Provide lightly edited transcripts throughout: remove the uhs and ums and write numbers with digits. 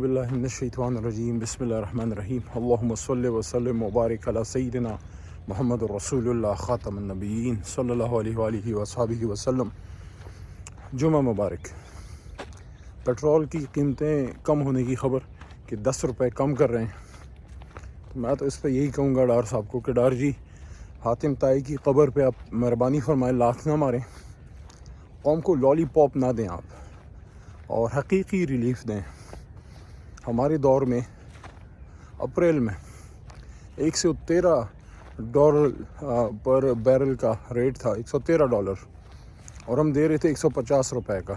باللہ من الشیطان الرجیم بسم اللہ الرحمن الرحیم اللہم صلی وسلم وبارک علی سیدنا محمد رسول اللہ خاتم النبیین صلی اللہ علیہ وآلہ وصحبہ وسلم۔ جمعہ مبارک۔ پیٹرول کی قیمتیں کم ہونے کی خبر کہ 10 روپے کم کر رہے ہیں، تو میں تو اس پہ یہی کہوں گا ڈار صاحب کو کہ ڈار جی حاتم طائی کی قبر پہ آپ مہربانی فرمائیں لاکھ نہ ماریں، قوم کو لالی پاپ نہ دیں آپ، اور حقیقی ریلیف دیں۔ ہمارے دور میں اپریل میں $113 پر بیرل کا ریٹ تھا، $113، اور ہم دے رہے تھے 150 روپے کا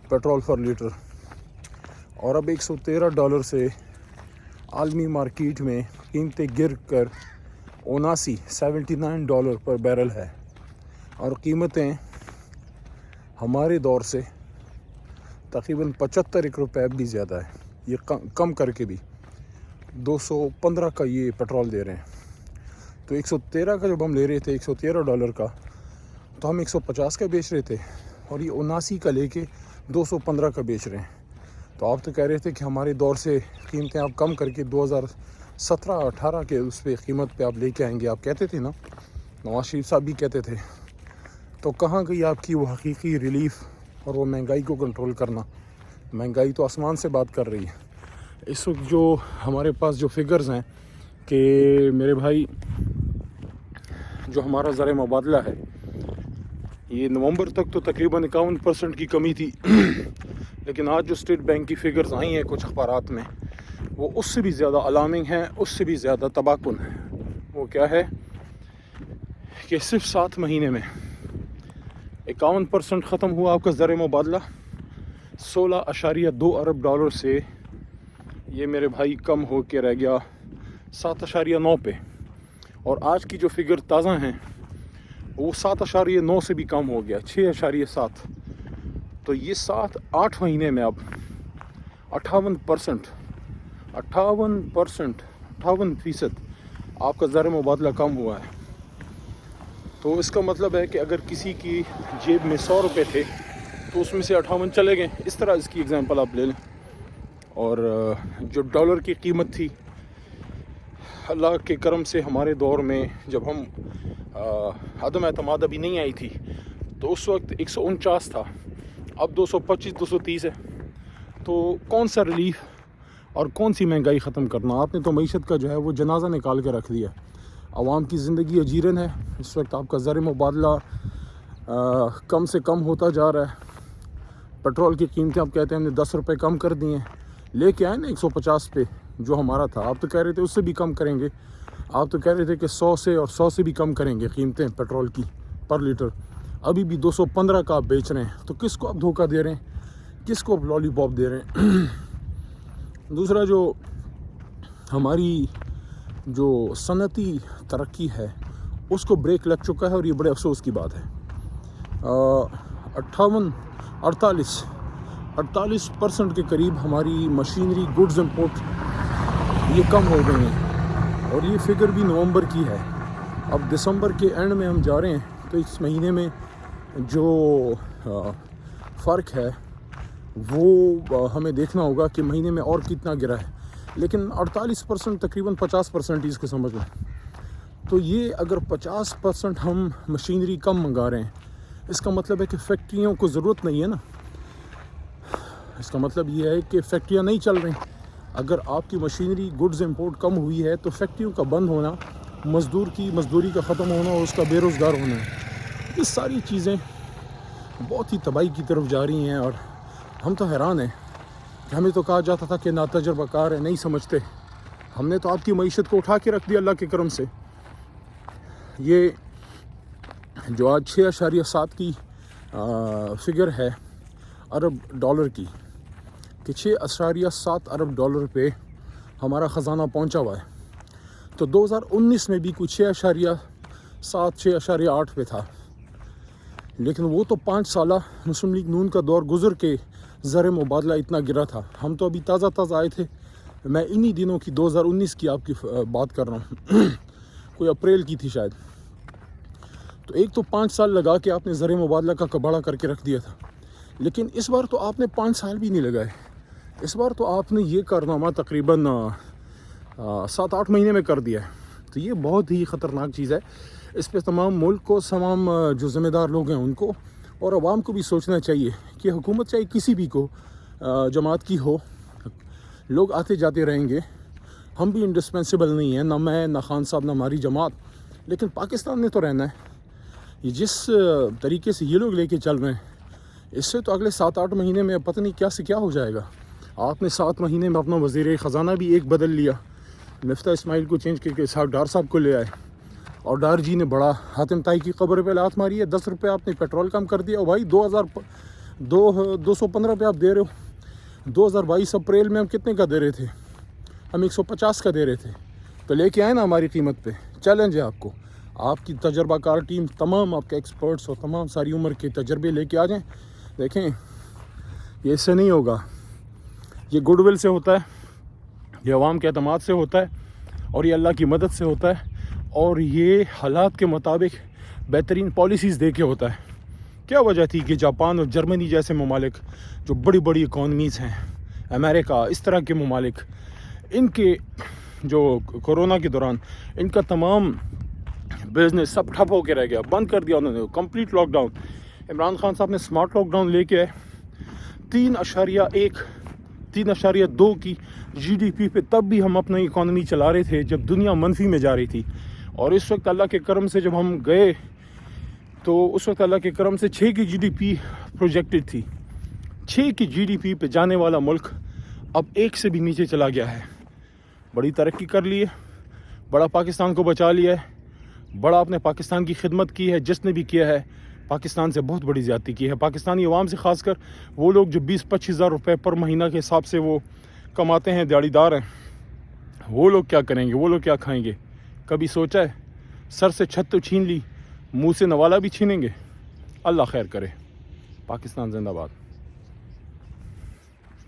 پیٹرول پر لیٹر، اور اب $113 سے عالمی مارکیٹ میں قیمتیں گر کر $79 پر بیرل ہے، اور قیمتیں ہمارے دور سے تقریباً 75 روپے بھی زیادہ ہے، یہ کم کر کے بھی 215 کا یہ پیٹرول دے رہے ہیں۔ تو 113 کا جب ہم لے رہے تھے $113 کا، تو ہم 150 کا بیچ رہے تھے، اور یہ 79 کا لے کے 215 کا بیچ رہے ہیں۔ تو آپ تو کہہ رہے تھے کہ ہمارے دور سے قیمتیں آپ کم کر کے 2017-18 کے اس پہ قیمت پہ آپ لے کے آئیں گے، آپ کہتے تھے نا، نواز شریف صاحب بھی کہتے تھے۔ تو کہاں گئی آپ کی وہ حقیقی ریلیف اور وہ مہنگائی کو کنٹرول کرنا؟ مہنگائی تو آسمان سے بات کر رہی ہے۔ اس وقت جو ہمارے پاس جو فگرز ہیں کہ میرے بھائی، جو ہمارا زر مبادلہ ہے، یہ نومبر تک تو تقریباً 51% کی کمی تھی، لیکن آج جو اسٹیٹ بینک کی فگرز آئی ہیں کچھ اخبارات میں، وہ اس سے بھی زیادہ الارمنگ ہیں، اس سے بھی زیادہ تباہ کن ہیں۔ وہ کیا ہے کہ صرف 7 مہینے میں 51% ختم ہوا آپ کا زر مبادلہ، $16.2 ارب سے یہ میرے بھائی کم ہو کے رہ گیا 7.9 پہ، اور آج کی جو فگر تازہ ہیں وہ 7.9 سے بھی کم ہو گیا، 6.7۔ تو یہ 7-8 مہینے میں اب 58% آپ کا زر مبادلہ کم ہوا ہے۔ تو اس کا مطلب ہے کہ اگر کسی کی جیب میں 100 روپے تھے تو اس میں سے 58 چلے گئے۔ اس طرح اس کی اگزامپل آپ لے لیں۔ اور جو ڈالر کی قیمت تھی، اللہ کے کرم سے ہمارے دور میں جب ہم عدم اعتماد ابھی نہیں آئی تھی، تو اس وقت 149 تھا، اب 225-230 ہے۔ تو کون سا ریلیف اور کون سی مہنگائی ختم کرنا؟ آپ نے تو معیشت کا جو ہے وہ جنازہ نکال کے رکھ دیا۔ عوام کی زندگی اجیرن ہے۔ اس وقت آپ کا زر مبادلہ کم سے کم ہوتا جا رہا ہے۔ پیٹرول کی قیمتیں آپ کہتے ہیں ہم نے 10 روپے کم کر دی ہیں، لے کے آئے نا 150 پہ جو ہمارا تھا۔ آپ تو کہہ رہے تھے اس سے بھی کم کریں گے، آپ تو کہہ رہے تھے کہ 100 سے بھی کم کریں گے قیمتیں پیٹرول کی پر لیٹر، ابھی بھی 215 کا آپ بیچ رہے ہیں۔ تو کس کو آپ دھوکہ دے رہے ہیں؟ کس کو آپ لالی پاپ دے رہے ہیں؟ دوسرا، جو ہماری جو صنعتی ترقی ہے اس کو بریک لگ چکا ہے، اور یہ بڑے افسوس کی بات ہے۔ 48% کے قریب ہماری مشینری گڈز امپورٹ یہ کم ہو گئی ہیں، اور یہ فگر بھی نومبر کی ہے۔ اب دسمبر کے اینڈ میں ہم جا رہے ہیں، تو اس مہینے میں جو فرق ہے وہ ہمیں دیکھنا ہوگا کہ مہینے میں اور کتنا گرا ہے۔ لیکن 48% تقریباً 50% اس کو سمجھ لیں۔ تو یہ اگر 50% ہم مشینری کم منگا رہے ہیں، اس کا مطلب ہے کہ فیکٹریوں کو ضرورت نہیں ہے نا۔ اس کا مطلب یہ ہے کہ فیکٹریاں نہیں چل رہی۔ اگر آپ کی مشینری گڈز امپورٹ کم ہوئی ہے تو فیکٹریوں کا بند ہونا، مزدور کی مزدوری کا ختم ہونا، اور اس کا بے روزگار ہونا ہے، یہ ساری چیزیں بہت ہی تباہی کی طرف جا رہی ہیں۔ اور ہم تو حیران ہیں کہ ہمیں تو کہا جاتا تھا کہ ناتجربہ کار ہے، نہیں سمجھتے۔ ہم نے تو آپ کی معیشت کو اٹھا کے رکھ دیا اللہ کے کرم سے۔ یہ جو آج 6.7 کی فگر ہے ارب ڈالر کی، کہ 6.7 ارب ڈالر پہ ہمارا خزانہ پہنچا ہوا ہے۔ تو 2019 میں بھی کچھ 6.8 پہ تھا، لیکن وہ تو 5 سالہ مسلم لیگ نون کا دور گزر کے زر مبادلہ اتنا گرا تھا۔ ہم تو ابھی تازہ آئے تھے، میں انہی دنوں کی 2019 کی آپ کی بات کر رہا ہوں، کوئی اپریل کی تھی شاید۔ تو ایک تو 5 سال لگا کے آپ نے زر مبادلہ کا کباڑہ کر کے رکھ دیا تھا، لیکن اس بار تو آپ نے 5 سال بھی نہیں لگائے، اس بار تو آپ نے یہ کارنامہ تقریباً 7-8 مہینے میں کر دیا ہے، تو یہ بہت ہی خطرناک چیز ہے۔ اس پہ تمام ملک کو، تمام جو ذمہ دار لوگ ہیں ان کو اور عوام کو بھی سوچنا چاہیے کہ حکومت چاہے کسی بھی کو جماعت کی ہو، لوگ آتے جاتے رہیں گے، ہم بھی انڈسپینسیبل نہیں ہیں، نہ میں، نہ خان صاحب، نہ ہماری جماعت، لیکن پاکستان میں تو رہنا ہے۔ یہ جس طریقے سے یہ لوگ لے کے چل رہے ہیں، اس سے تو اگلے 7-8 مہینے میں پتہ نہیں کیا سے کیا ہو جائے گا۔ آپ نے 7 مہینے میں اپنا وزیر خزانہ بھی ایک بدل لیا، مفتاح اسماعیل کو چینج کر کے اسحاق ڈار صاحب کو لے آئے، اور ڈار جی نے بڑا حاتم طائی کی قبر پہ لات ماری ہے۔ 10 روپے آپ نے پیٹرول کم کر دیا، اور بھائی 215 روپے آپ دے رہے ہو۔ 2022 اپریل میں ہم کتنے کا دے رہے تھے؟ ہم 150 کا دے رہے تھے، تو لے کے آئے نا ہماری قیمت پہ۔ چیلنج ہے آپ کو، آپ کی تجربہ کار ٹیم، تمام آپ کے ایکسپرٹس اور تمام ساری عمر کے تجربے لے کے آ جائیں۔ دیکھیں یہ اس سے نہیں ہوگا، یہ گڈ ول سے ہوتا ہے، یہ عوام کے اعتماد سے ہوتا ہے، اور یہ اللہ کی مدد سے ہوتا ہے، اور یہ حالات کے مطابق بہترین پالیسیز دے کے ہوتا ہے۔ کیا وجہ تھی کہ جاپان اور جرمنی جیسے ممالک جو بڑی بڑی اکانومیز ہیں، امریکہ، اس طرح کے ممالک، ان کے جو کورونا کے دوران ان کا تمام بزنس سب ٹھپ ہو کے رہ گیا، بند کر دیا انہوں نے، complete lockdown. Imran Khan صاحب نے سمارٹ لاک ڈاؤن لے کے آئے، 3.2 کی جی ڈی پی پہ، تب بھی ہم اپنی اکانومی چلا رہے تھے جب دنیا منفی میں جا رہی تھی۔ اور اس وقت اللہ کے کرم سے جب ہم گئے تو اس وقت اللہ کے کرم سے 6 کی جی ڈی پی پروجیکٹڈ تھی۔ 6 کی جی ڈی پی پہ جانے والا ملک اب 1 سے بھی نیچے چلا گیا ہے۔ بڑی ترقی کر لی ہے، بڑا پاکستان کو بچا لیا ہے، بڑا اپنے پاکستان کی خدمت کی ہے۔ جس نے بھی کیا ہے پاکستان سے بہت بڑی زیادتی کی ہے، پاکستانی عوام سے، خاص کر وہ لوگ جو 20-25 ہزار روپے پر مہینہ کے حساب سے وہ کماتے ہیں، دیہڑی دار ہیں، وہ لوگ کیا کریں گے؟ وہ لوگ کیا کھائیں گے؟ کبھی سوچا ہے؟ سر سے چھت تو چھین لی، منہ سے نوالا بھی چھینیں گے۔ اللہ خیر کرے۔ پاکستان زندہ باد۔